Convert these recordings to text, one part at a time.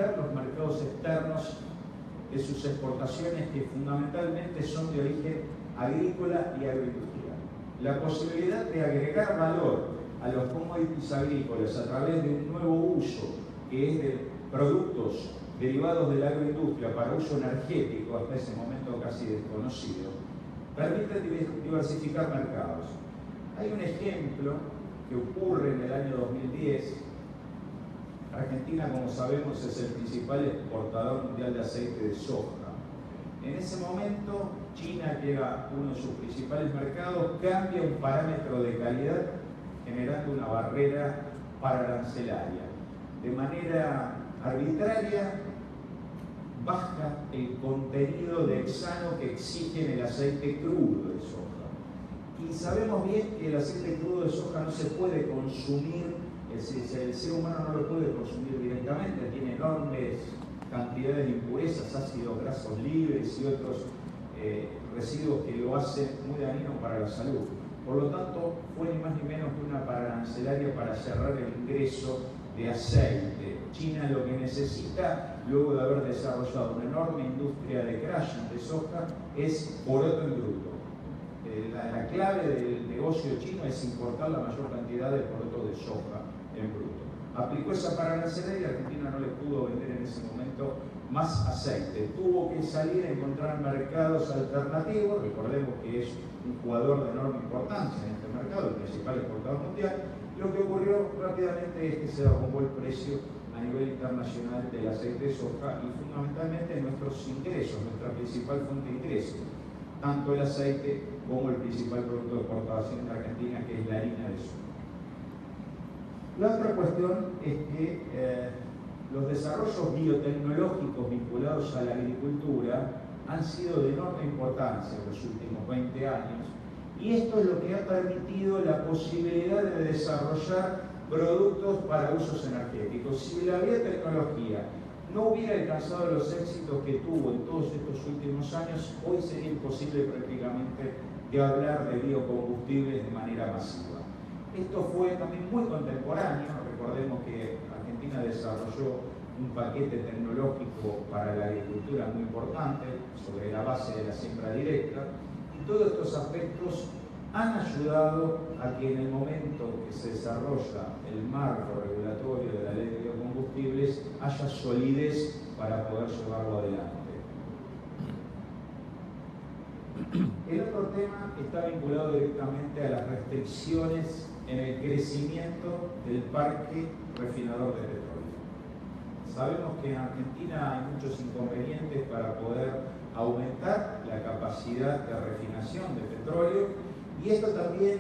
diversificar los mercados externos de sus exportaciones, que fundamentalmente son de origen agrícola y agroindustrial. La posibilidad de agregar valor a los commodities agrícolas a través de un nuevo uso, que es de productos derivados de la agroindustria para uso energético, hasta ese momento casi desconocido, permite diversificar mercados. Hay un ejemplo que ocurre en el año 2010. Argentina, como sabemos, es el principal exportador mundial de aceite de soja. En ese momento, China, que era uno de sus principales mercados, cambia un parámetro de calidad generando una barrera paraarancelaria. De manera arbitraria, baja el contenido de hexano que exige en el aceite crudo de soja. Y sabemos bien que el aceite crudo de soja no se puede consumir, el ser humano no lo puede consumir directamente, tiene enormes cantidades de impurezas, ácidos grasos libres y otros residuos que lo hacen muy dañino para la salud. Por lo tanto, fue ni más ni menos que una paraarancelaria para cerrar el ingreso de aceite. China lo que necesita, luego de haber desarrollado una enorme industria de crushing de soja, es poroto en bruto. La clave del negocio chino es importar la mayor cantidad de poroto de soja en bruto. Aplicó esa paraarancelaria y Argentina no le pudo vender en ese momento más aceite. Tuvo que salir a encontrar mercados alternativos. Recordemos que es un jugador de enorme importancia en este mercado, el principal exportador mundial. Lo que ocurrió rápidamente es que se derrumbó el precio a nivel internacional del aceite de soja y fundamentalmente nuestros ingresos, nuestra principal fuente de ingresos, tanto el aceite como el principal producto de exportación de Argentina, que es la harina de soja. La otra cuestión es que los desarrollos biotecnológicos vinculados a la agricultura han sido de enorme importancia en los últimos 20 años, y esto es lo que ha permitido la posibilidad de desarrollar productos para usos energéticos. Si la biotecnología no hubiera alcanzado los éxitos que tuvo en todos estos últimos años, hoy sería imposible prácticamente de hablar de biocombustibles de manera masiva. Esto fue también muy contemporáneo. Recordemos que Argentina desarrolló un paquete tecnológico para la agricultura muy importante sobre la base de la siembra directa, y todos estos aspectos han ayudado a que en el momento que se desarrolla el marco regulatorio de la ley de biocombustibles haya solidez para poder llevarlo adelante. El otro tema está vinculado directamente a las restricciones en el crecimiento del parque refinador de petróleo. Sabemos que en Argentina hay muchos inconvenientes para poder aumentar la capacidad de refinación de petróleo, y esto también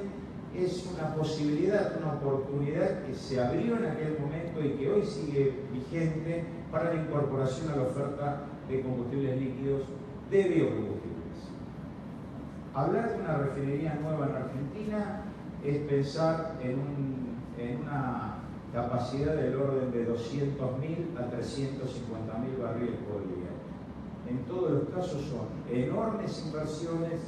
es una posibilidad, una oportunidad que se abrió en aquel momento y que hoy sigue vigente para la incorporación a la oferta de combustibles líquidos de biocombustibles. Hablar de una refinería nueva en Argentina es pensar en una capacidad del orden de 200.000 a 350.000 barriles por día. En todos los casos son enormes inversiones,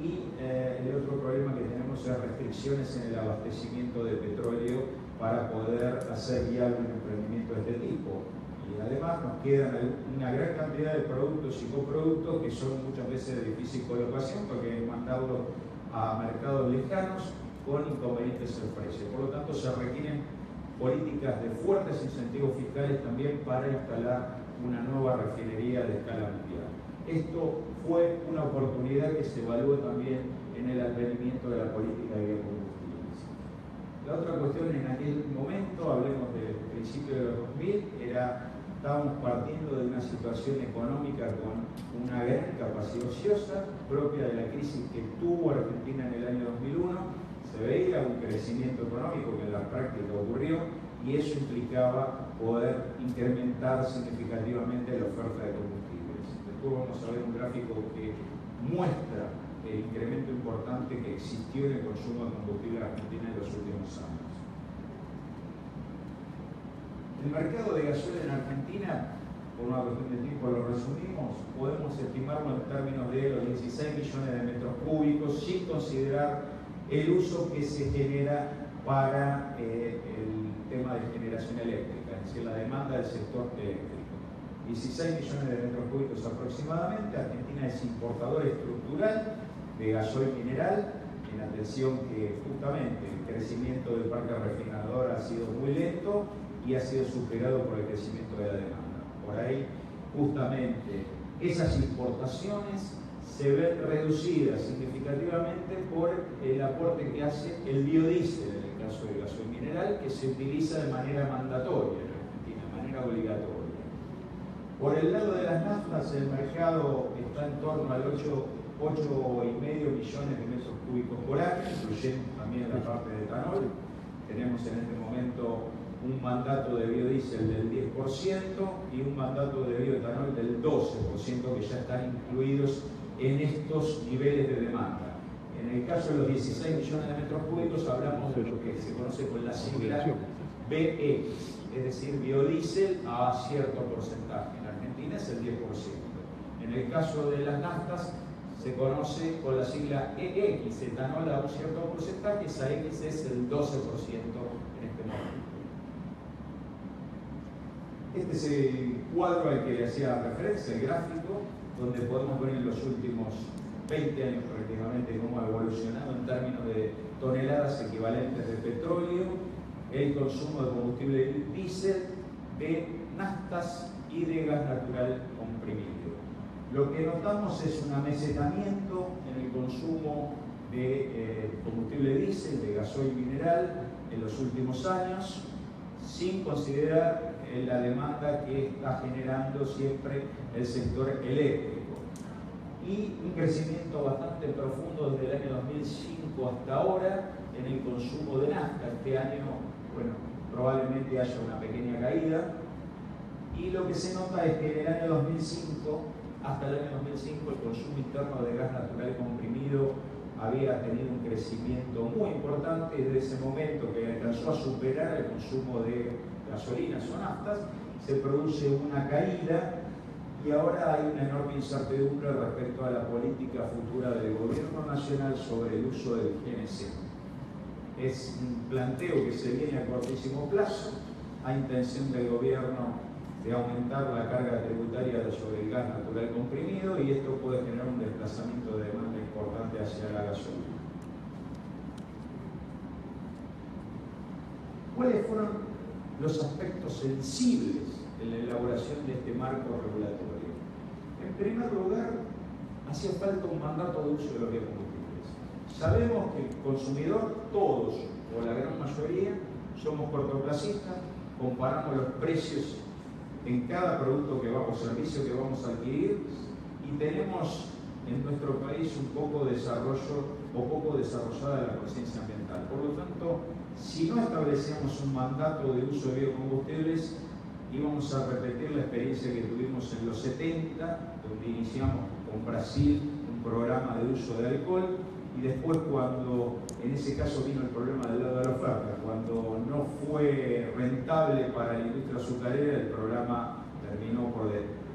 y el otro problema que tenemos es restricciones en el abastecimiento de petróleo para poder hacer viable un emprendimiento de este tipo. Y además nos quedan una gran cantidad de productos y coproductos que son muchas veces de difícil colocación porque es mandado a mercados lejanos con inconvenientes en el precio. Por lo tanto, se requieren políticas de fuertes incentivos fiscales también para instalar una nueva refinería de escala mundial. Esto fue una oportunidad que se evaluó también en el advenimiento de la política de biocombustibles. La otra cuestión en aquel momento, hablemos del principio de los 2000, estábamos partiendo de una situación económica con una gran capacidad ociosa propia de la crisis que tuvo Argentina en el año 2001. Se veía un crecimiento económico que en la práctica ocurrió, y eso implicaba poder incrementar significativamente la oferta de combustibles. Después vamos a ver un gráfico que muestra el incremento importante que existió en el consumo de combustible en Argentina en los últimos años. El mercado de gasoil en Argentina, por una cuestión de tiempo lo resumimos, podemos estimarlo en términos de los 16 millones de metros cúbicos, sin considerar el uso que se genera para el tema de generación eléctrica. En es decir, la demanda del sector eléctrico. 16 millones de metros cúbicos aproximadamente. Argentina es importador estructural de gasoil mineral, en atención que justamente el crecimiento del parque refinador ha sido muy lento y ha sido superado por el crecimiento de la demanda. Por ahí, justamente, esas importaciones se ven reducidas significativamente por el aporte que hace el biodiesel en el caso del gasoil mineral, que se utiliza de manera mandatoria en Argentina, de manera obligatoria. Por el lado de las naftas, el mercado está en torno al 8,5 millones de metros cúbicos por año, incluyendo también la parte de etanol. Tenemos en este momento un mandato de biodiesel del 10% y un mandato de bioetanol del 12%, que ya están incluidos en estos niveles de demanda. En el caso de los 16 millones de metros cúbicos hablamos de lo que se conoce con la sigla BX, es decir, biodiesel a cierto porcentaje. En Argentina es el 10%. En el caso de las naftas se conoce con la sigla EX, etanol a un cierto porcentaje, esa X es el 12% en este momento. Este es el cuadro al que le hacía referencia, el gráfico, donde podemos ver en los últimos 20 años prácticamente cómo ha evolucionado en términos de toneladas equivalentes de petróleo, el consumo de combustible diésel, de naftas y de gas natural comprimido. Lo que notamos es un amesetamiento en el consumo de combustible diésel, de gasoil mineral en los últimos años, sin considerar la demanda que está generando siempre el sector eléctrico. Y un crecimiento bastante profundo desde el año 2005 hasta ahora en el consumo de nafta. Este año, bueno, probablemente haya una pequeña caída. Y lo que se nota es que en el año 2005, hasta el año 2005, el consumo interno de gas natural comprimido había tenido un crecimiento muy importante desde ese momento, que alcanzó a superar el consumo de gasolinas o naftas. Se produce una caída y ahora hay una enorme incertidumbre respecto a la política futura del gobierno nacional sobre el uso del GNC. Es un planteo que se viene a cortísimo plazo. Hay intención del gobierno de aumentar la carga tributaria sobre el gas natural comprimido y esto puede generar un desplazamiento de demanda importante hacia la gasolina. ¿Cuáles fueron los aspectos sensibles en la elaboración de este marco regulatorio? En primer lugar, hacía falta un mandato de uso de los biocombustibles. Sabemos que el consumidor, todos o la gran mayoría, somos cortoplacistas, comparamos los precios en cada producto o servicio que vamos a adquirir y tenemos en nuestro país un poco desarrollo o poco desarrollada la conciencia ambiental. Por lo tanto, si no establecíamos un mandato de uso de biocombustibles, íbamos a repetir la experiencia que tuvimos en los 70, donde iniciamos con Brasil un programa de uso de alcohol y después cuando, en ese caso vino el problema del lado de la oferta, cuando no fue rentable para la industria azucarera, el programa terminó por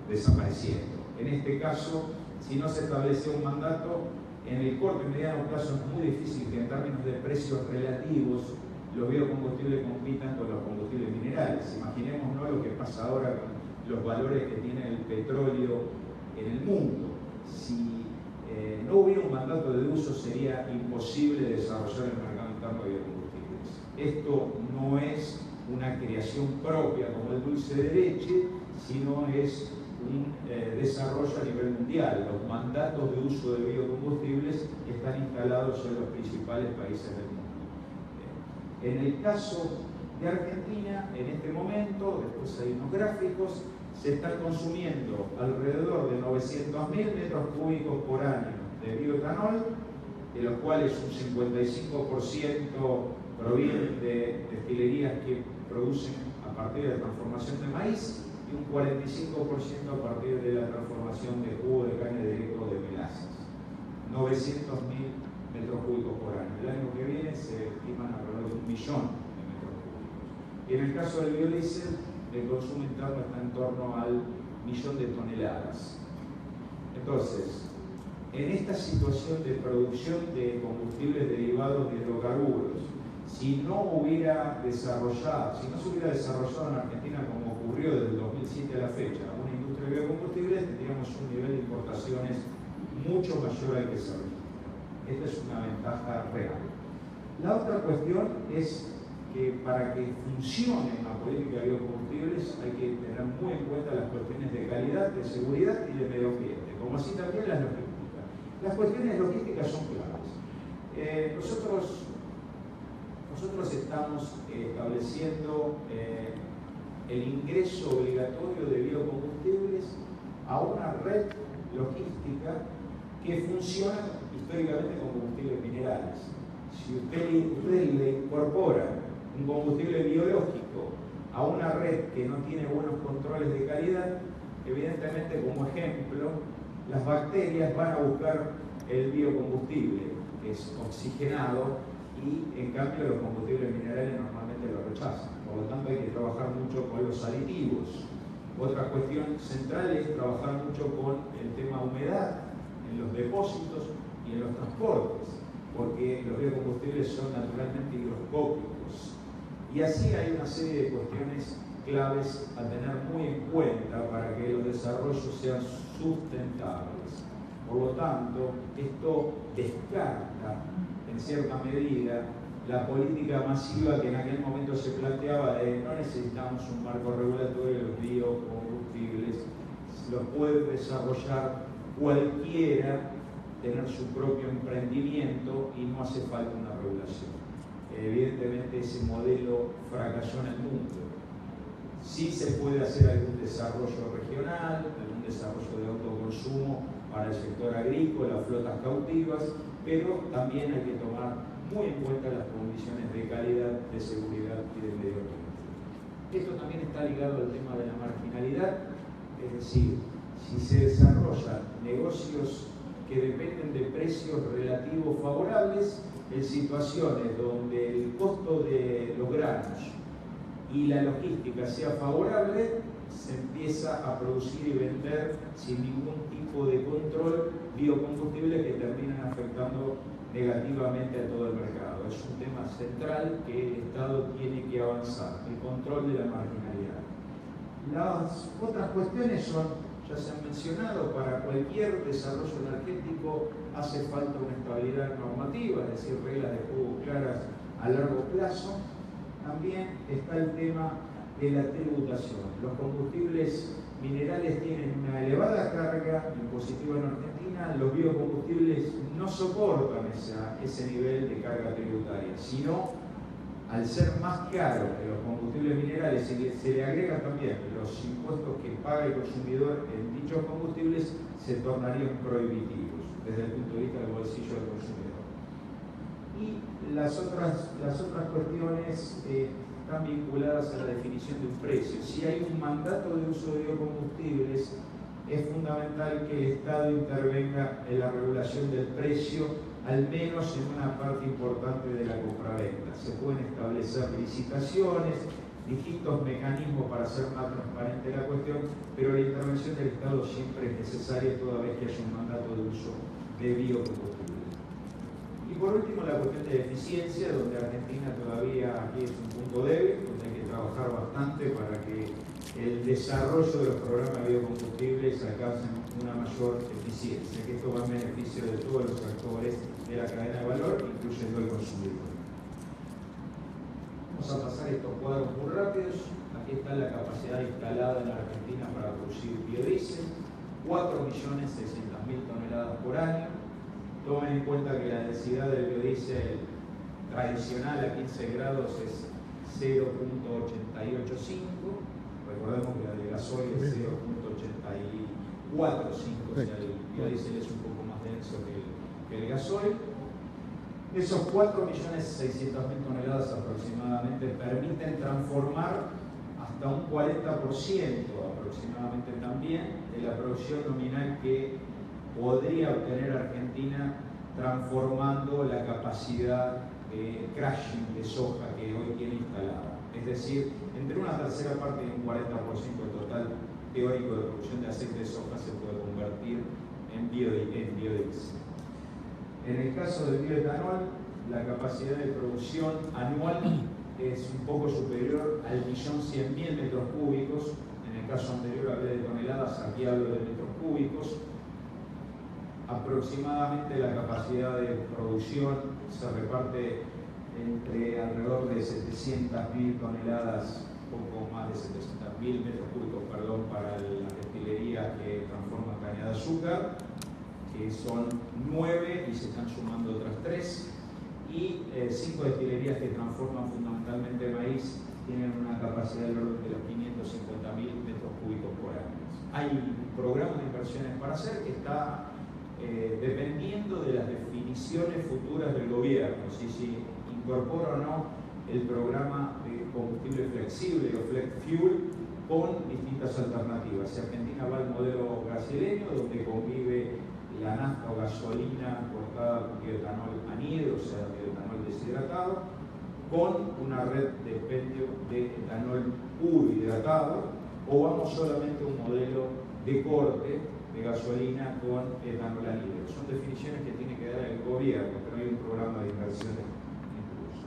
desapareciendo. En este caso, si no se establece un mandato, en el corto y mediano plazo es muy difícil que en términos de precios relativos los biocombustibles compitan con los combustibles minerales. Imaginémonos lo que pasa ahora con los valores que tiene el petróleo en el mundo. Si no hubiera un mandato de uso, sería imposible desarrollar el mercado interno de biocombustibles. Esto no es una creación propia como el dulce de leche, sino es un desarrollo a nivel mundial. Los mandatos de uso de biocombustibles están instalados en los principales países del mundo. En el caso de Argentina, en este momento, después hay unos gráficos, se están consumiendo alrededor de 900.000 metros cúbicos por año de bioetanol, de los cuales un 55% provienen de destilerías que producen a partir de transformación de maíz y un 45% a partir de la transformación de jugo de carne directo de melaza. 900.000 metros cúbicos por año. El año que viene se estiman alrededor de 1 millón de metros cúbicos. Y en el caso del biodiesel, el consumo interno está en torno al 1 millón de toneladas. Entonces, en esta situación de producción de combustibles derivados de hidrocarburos Si no se hubiera desarrollado en Argentina, como ocurrió desde el 2007 a la fecha, una industria de biocombustibles, tendríamos un nivel de importaciones mucho mayor al que se registra. Esta es una ventaja real. La otra cuestión es que para que funcione una política de biocombustibles hay que tener muy en cuenta las cuestiones de calidad, de seguridad y de medio ambiente, como así también las logísticas. Las cuestiones logísticas son claves. Nosotros estamos estableciendo el ingreso obligatorio de biocombustibles a una red logística que funciona históricamente con combustibles minerales. Si usted le incorpora un combustible biológico a una red que no tiene buenos controles de calidad, evidentemente, como ejemplo, las bacterias van a buscar el biocombustible, que es oxigenado, y en cambio los combustibles minerales normalmente lo rechazan. Por lo tanto, hay que trabajar mucho con los aditivos. Otra cuestión central es trabajar mucho con el tema humedad en los depósitos y en los transportes, porque los biocombustibles son naturalmente higroscópicos. Y así hay una serie de cuestiones claves a tener muy en cuenta para que los desarrollos sean sustentables. Por lo tanto, esto descarta en cierta medida la política masiva que en aquel momento se planteaba de no necesitamos un marco regulatorio de los biocombustibles, los puede desarrollar cualquiera, tener su propio emprendimiento y no hace falta una regulación. Evidentemente ese modelo fracasó en el mundo. Sí se puede hacer algún desarrollo regional, algún desarrollo de autoconsumo para el sector agrícola, flotas cautivas, pero también hay que tomar muy en cuenta las condiciones de calidad, de seguridad y de medio ambiente. Esto también está ligado al tema de la marginalidad, es decir, si se desarrollan negocios que dependen de precios relativos favorables, en situaciones donde el costo de los granos y la logística sea favorable, se empieza a producir y vender sin ningún tipo de control biocombustibles que terminan afectando negativamente a todo el mercado. Es un tema central que el Estado tiene que avanzar, el control de la marginalidad. Las otras cuestiones son, ya se han mencionado, para cualquier desarrollo energético hace falta una estabilidad normativa, es decir, reglas de juego claras a largo plazo. También está el tema de la tributación. Los combustibles minerales tienen una elevada carga impositiva en Argentina, los biocombustibles no soportan ese nivel de carga tributaria, sino al ser más caro que los combustibles minerales, se le agregan también los impuestos que paga el consumidor en dichos combustibles, se tornarían prohibitivos desde el punto de vista del bolsillo del consumidor. Y las otras cuestiones están vinculadas a la definición de un precio. Si hay un mandato de uso de biocombustibles, es fundamental que el Estado intervenga en la regulación del precio, al menos en una parte importante de la compraventa. Se pueden establecer licitaciones, distintos mecanismos para hacer más transparente la cuestión, pero la intervención del Estado siempre es necesaria toda vez que haya un mandato de uso de biocombustibles. Y por último, la cuestión de eficiencia, donde Argentina todavía aquí es un punto débil, donde hay que trabajar bastante para que el desarrollo de los programas de biocombustibles alcance una mayor eficiencia, que esto va en beneficio de todos los actores de la cadena de valor, incluyendo el consumidor. Vamos a pasar estos cuadros muy rápidos. Aquí está la capacidad instalada en la Argentina para producir biodiesel, 4.600.000 toneladas por año. Tomen en cuenta que la densidad del biodiesel tradicional a 15 grados es 0.885. Recordemos que la de gasoil es 0.845, o sea, el biodiesel es un poco más denso que el gasoil. Esos 4.600.000 toneladas aproximadamente permiten transformar hasta un 40% aproximadamente también de la producción nominal que podría obtener Argentina transformando la capacidad de crushing de soja que hoy tiene instalada. Es decir, entre una tercera parte y un 40% del total teórico de producción de aceite de soja se puede convertir en biodiesel. En el caso del bioetanol, la capacidad de producción anual es un poco superior al 1.100.000 metros cúbicos. En el caso anterior hablé de toneladas, aquí hablo de metros cúbicos. Aproximadamente la capacidad de producción se reparte entre alrededor de 700.000 toneladas, poco más de 700.000 metros cúbicos, perdón, para la destilería que transforma caña de azúcar, que son 9 y se están sumando otras 3, y 5 destilerías que transforman fundamentalmente maíz tienen una capacidad del orden de los 550.000 metros cúbicos por año. Hay un programa de inversiones para hacer que está dependiendo de las definiciones futuras del gobierno, si incorpora o no el programa de combustible flexible o flex fuel con distintas alternativas. Si Argentina va al modelo brasileño, donde convive la nafta o gasolina cortada con bioetanol anhidro, o sea, bioetanol deshidratado, con una red de expendio de etanol puro hidratado, o vamos solamente a un modelo de corte de gasolina con etanol anhidro. Son definiciones que tiene que dar el gobierno, pero hay un programa de inversiones en curso.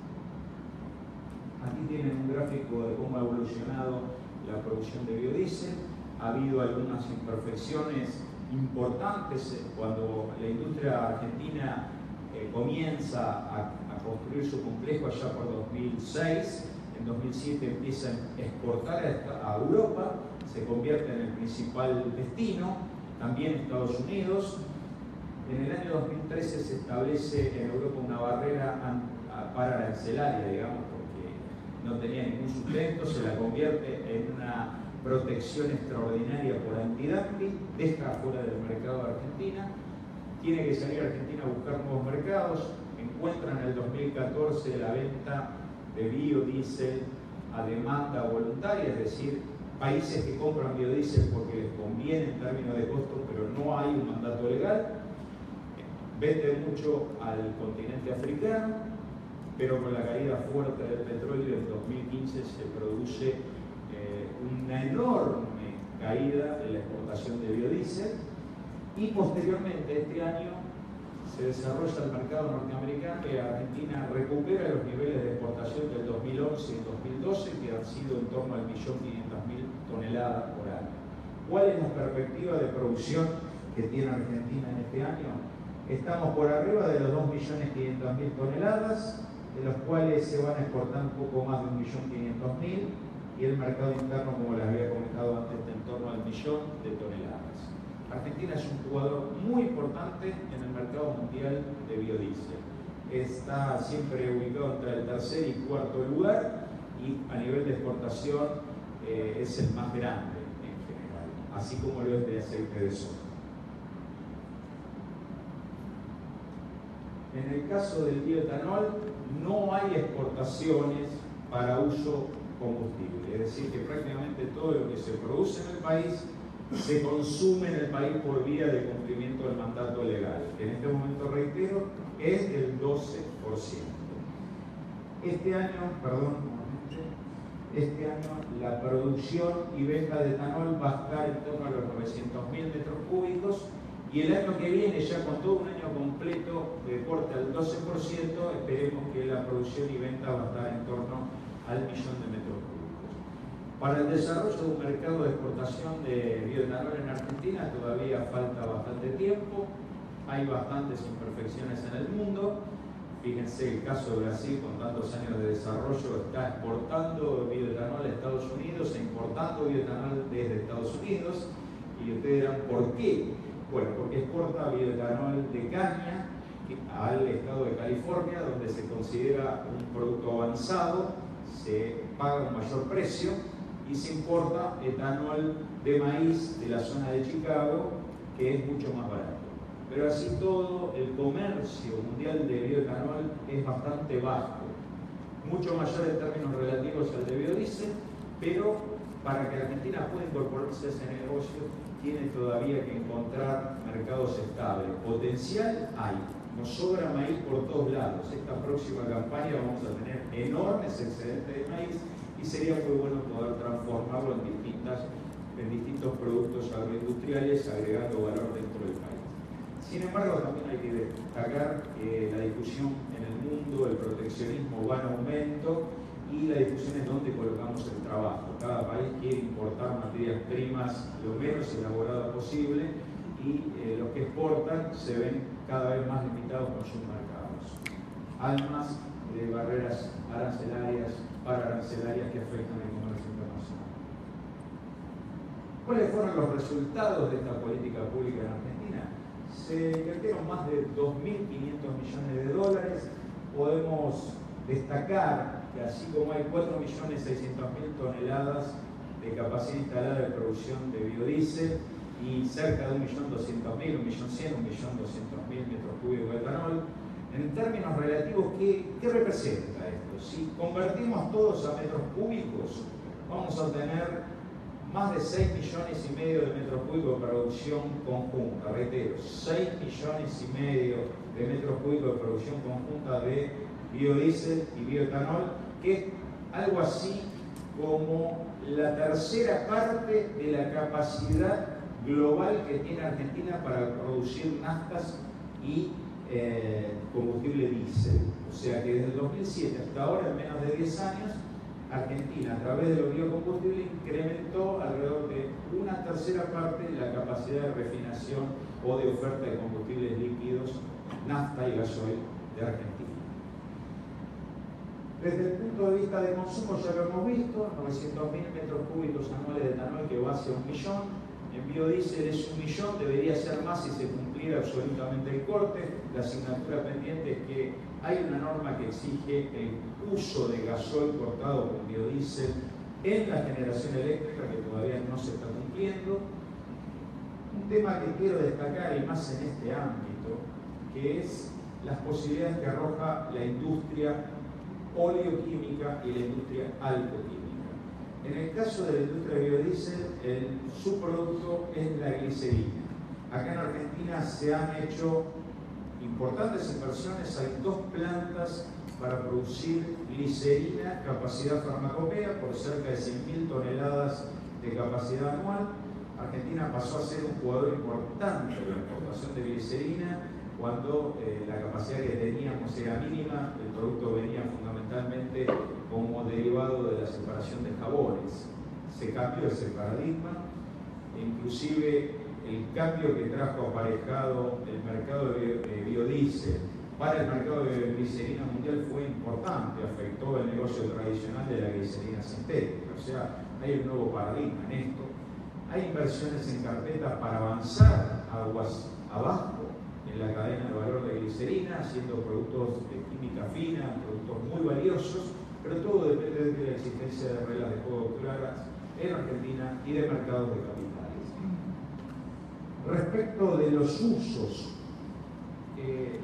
Aquí tienen un gráfico de cómo ha evolucionado la producción de biodiesel. Ha habido algunas imperfecciones importantes cuando la industria argentina comienza a construir su complejo allá por 2006. En 2007 empieza a exportar a Europa, se convierte en el principal destino, también Estados Unidos. En el año 2013 se establece en Europa una barrera paraarancelaria, digamos, porque no tenía ningún sustento, se la convierte en una protección extraordinaria por antidumping, deja fuera del mercado de Argentina, tiene que salir a Argentina a buscar nuevos mercados, encuentra en el 2014 la venta de biodiesel a demanda voluntaria, es decir, países que compran biodiesel porque les conviene en términos de costo, pero no hay un mandato legal. Vende mucho al continente africano, pero con la caída fuerte del petróleo en 2015 se produce una enorme caída en la exportación de biodiesel, y posteriormente este año se desarrolla el mercado norteamericano y Argentina recupera los niveles de exportación del 2011 y 2012, que han sido en torno al 1.500.000 toneladas por año. ¿Cuál es la perspectiva de producción que tiene Argentina en este año? Estamos por arriba de los 2.500.000 toneladas, de los cuales se van a exportar un poco más de 1.500.000, y el mercado interno, como les había comentado antes, está en torno al 1.000.000 de toneladas. Argentina es un jugador muy importante en el mercado mundial de biodiesel. Está siempre ubicado entre el tercer y cuarto lugar, y a nivel de exportación es el más grande en general, así como lo es de aceite de soja. En el caso del bioetanol, no hay exportaciones para uso combustible, es decir, que prácticamente todo lo que se produce en el país se consume en el país por vía de cumplimiento del mandato legal, que en este momento, reitero, es del 12%. Este año la producción y venta de etanol va a estar en torno a los 900.000 metros cúbicos, y el año que viene, ya con todo un año completo de corte al 12%, esperemos que la producción y venta va a estar en torno al 1.000.000 de metros cúbicos. Para el desarrollo de un mercado de exportación de bioetanol en Argentina todavía falta bastante tiempo, hay bastantes imperfecciones en el mundo. Fíjense el caso de Brasil, con tantos años de desarrollo, está exportando bioetanol a Estados Unidos e importando bioetanol desde Estados Unidos. Y ustedes dirán, ¿por qué? Bueno, porque exporta bioetanol de caña al estado de California, donde se considera un producto avanzado, se paga un mayor precio, y se importa etanol de maíz de la zona de Chicago, que es mucho más barato. Pero así todo, el comercio mundial de bioetanol es bastante bajo, mucho mayor en términos relativos al de biodiesel, pero para que Argentina pueda incorporarse a ese negocio, tiene todavía que encontrar mercados estables. Potencial hay, nos sobra maíz por todos lados. Esta próxima campaña vamos a tener enormes excedentes de maíz, y sería muy bueno poder transformarlo en distintos productos agroindustriales, agregando valor dentro del país. Sin embargo, también hay que destacar que la discusión en el mundo, el proteccionismo va en aumento y la discusión es dónde colocamos el trabajo. Cada país quiere importar materias primas lo menos elaboradas posible y los que exportan se ven cada vez más limitados con sus mercados. Además de barreras arancelarias, pararancelarias que afectan el comercio internacional. ¿Cuáles fueron los resultados de esta política pública en Argentina? Se invirtieron más de 2.500 millones de dólares. Podemos destacar que así como hay 4.600.000 toneladas de capacidad instalada de producción de biodiesel y cerca de 1.200.000, 1.100.000, 1.200.000 metros cúbicos de etanol, en términos relativos, ¿qué representa esto? Si convertimos todos a metros cúbicos, vamos a obtener más de 6,5 millones de metros cúbicos de producción conjunta. Reitero, 6,5 millones de metros cúbicos de producción conjunta de biodiesel y bioetanol, que es algo así como la tercera parte de la capacidad global que tiene Argentina para producir naftas y combustible diésel. O sea que desde el 2007 hasta ahora, en menos de 10 años, Argentina, a través de los biocombustibles, incrementó alrededor de una tercera parte la capacidad de refinación o de oferta de combustibles líquidos, nafta y gasoil de Argentina. Desde el punto de vista de consumo ya lo hemos visto, 900.000 metros cúbicos anuales de etanol que va hacia 1 millón. En biodiesel es 1 millón, debería ser más si se cumpliera absolutamente el corte. La asignatura pendiente es que hay una norma que exige el uso de gasoil cortado con biodiesel en la generación eléctrica, que todavía no se está cumpliendo. Un tema que quiero destacar, y más en este ámbito, que es las posibilidades que arroja la industria oleoquímica y la industria alcoquímica. En el caso de la industria de biodiesel, el subproducto es la glicerina. Acá en Argentina se han hecho importantes inversiones, hay 2 plantas para producir glicerina, capacidad farmacopea, por cerca de 100.000 toneladas de capacidad anual. Argentina pasó a ser un jugador importante de la exportación de glicerina cuando la capacidad que teníamos era mínima. El producto venía fundamentalmente como derivado de la separación de jabones. Se cambió ese paradigma, inclusive el cambio que trajo aparejado el mercado de biodiesel para el mercado de glicerina mundial fue importante, afectó el negocio tradicional de la glicerina sintética. O sea, hay un nuevo paradigma en esto. Hay inversiones en carpeta para avanzar aguas abajo en la cadena de valor de glicerina, haciendo productos de química fina, productos muy valiosos, pero todo depende de la existencia de reglas de juego claras en Argentina y de mercados de capitales. Respecto de los usos,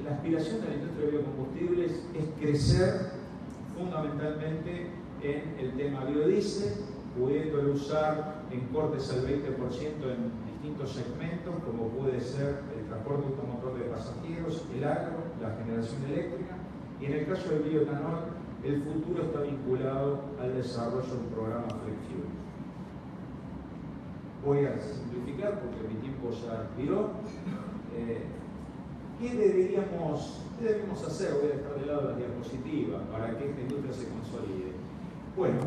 la aspiración de la industria de biocombustibles es crecer fundamentalmente en el tema biodiesel, pudiéndolo usar en cortes al 20% en distintos segmentos, como puede ser el transporte automotor de pasajeros, el agro, la generación eléctrica, y en el caso del bioetanol, el futuro está vinculado al desarrollo de un programa flexible. Voy a simplificar porque mi tiempo ya expiró. ¿Qué debemos hacer? Voy a dejar de lado las diapositivas para que esta industria se consolide. Bueno,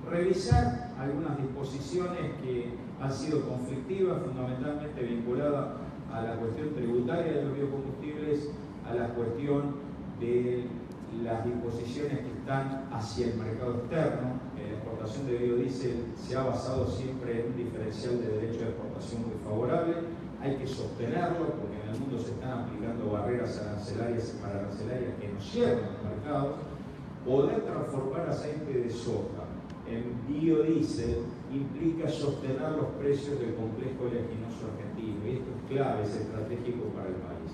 revisar algunas disposiciones que han sido conflictivas, fundamentalmente vinculadas a la cuestión tributaria de los biocombustibles, a la cuestión de las disposiciones que están hacia el mercado externo. La exportación de biodiesel se ha basado siempre en un diferencial de derecho de exportación muy favorable. Hay que sostenerlo porque en el mundo se están aplicando barreras arancelarias y pararancelarias que nos cierran los mercados. Poder transformar aceite de soja en biodiesel implica sostener los precios del complejo oleaginoso argentino, y esto es clave, es estratégico para el país.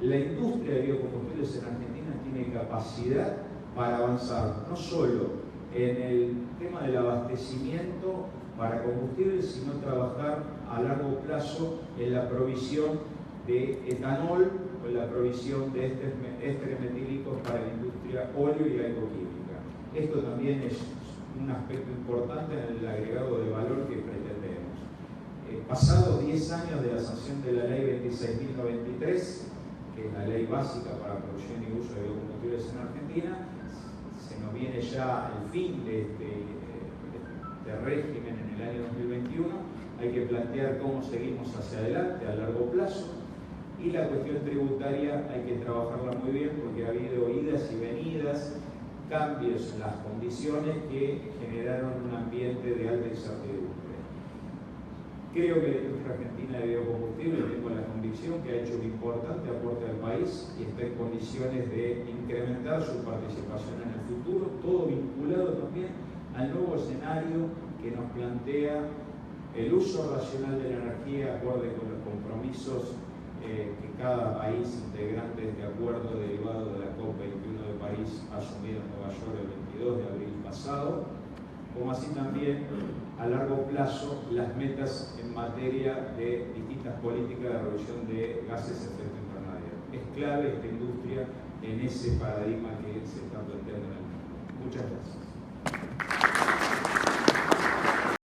La industria de biocombustibles en Argentina tiene capacidad para avanzar no solo en el tema del abastecimiento para combustibles, sino trabajar a largo plazo en la provisión de etanol o en la provisión de ésteres metílicos para la industria óleo y alcoquímica. Esto también es un aspecto importante en el agregado de valor que pretendemos. Pasados 10 años de la sanción de la ley 26.093, que es la ley básica para la producción y uso de biocombustibles en Argentina, se nos viene ya el fin de este régimen en el año 2021. Hay que plantear cómo seguimos hacia adelante a largo plazo, y la cuestión tributaria hay que trabajarla muy bien porque ha habido idas y venidas, cambios en las condiciones que generaron un ambiente de alta incertidumbre. Creo que la industria argentina de biocombustibles, tengo la convicción que ha hecho un importante aporte al país y está en condiciones de incrementar su participación en el futuro, todo vinculado también al nuevo escenario que nos plantea el uso racional de la energía acorde con los compromisos que cada país integrante de este acuerdo derivado de la COP21 de París ha asumido en Nueva York el 22 de abril pasado, como así también a largo plazo las metas en materia de distintas políticas de reducción de gases de efecto invernadero. Es clave esta industria en ese paradigma que se está planteando en el mundo. Muchas gracias.